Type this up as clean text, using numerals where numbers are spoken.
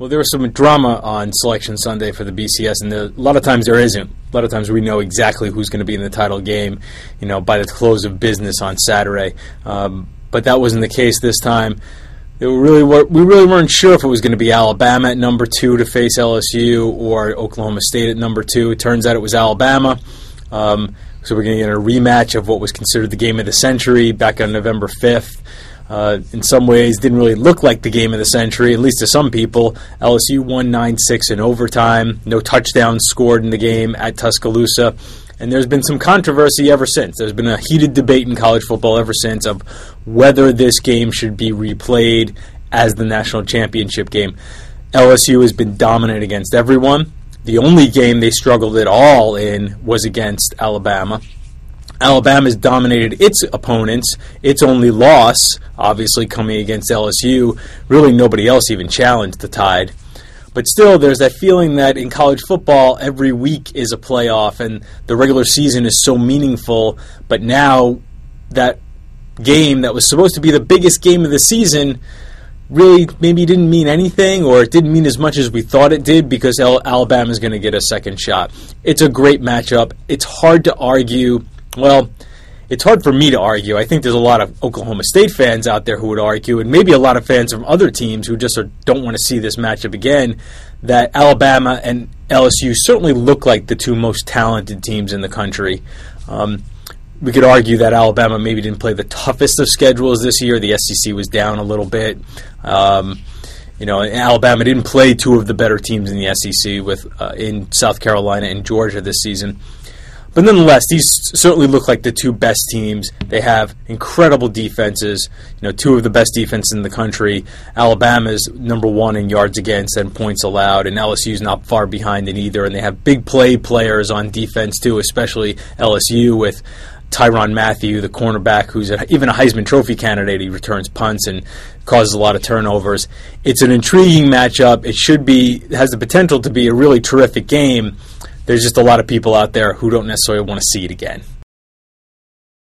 Well, there was some drama on Selection Sunday for the BCS, and a lot of times there isn't. A lot of times we know exactly who's going to be in the title game, by the close of business on Saturday. But that wasn't the case this time. We really weren't sure if it was going to be Alabama at number 2 to face LSU or Oklahoma State at number 2. It turns out it was Alabama. So we're going to get a rematch of what was considered the game of the century back on November 5th. In some ways, didn't really look like the game of the century, at least to some people. LSU won 9-6 in overtime. No touchdowns scored in the game at Tuscaloosa. And there's been some controversy ever since. There's been a heated debate in college football ever since of whether this game should be replayed as the national championship game. LSU has been dominant against everyone. The only game they struggled at all in was against Alabama. Alabama's dominated its opponents. Its only loss, obviously, coming against LSU. Really nobody else even challenged the Tide. But still, there's that feeling that in college football, every week is a playoff, and the regular season is so meaningful. But now, that game that was supposed to be the biggest game of the season really maybe didn't mean anything, or it didn't mean as much as we thought it did, because Alabama's going to get a second shot. It's a great matchup. It's hard to argue. Well, it's hard for me to argue. I think there's a lot of Oklahoma State fans out there who would argue, and maybe a lot of fans from other teams who just don't want to see this matchup again, that Alabama and LSU certainly look like the two most talented teams in the country. We could argue that Alabama maybe didn't play the toughest of schedules this year. The SEC was down a little bit. Alabama didn't play two of the better teams in the SEC in South Carolina and Georgia this season. But nonetheless, these certainly look like the two best teams. They have incredible defenses, two of the best defenses in the country. Alabama's number 1 in yards against and points allowed, and LSU's not far behind in either. And they have big play players on defense too, especially LSU with Tyrann Mathieu, the cornerback, who's even a Heisman Trophy candidate. He returns punts and causes a lot of turnovers. It's an intriguing matchup. It has the potential to be a really terrific game. There's just a lot of people out there who don't necessarily want to see it again.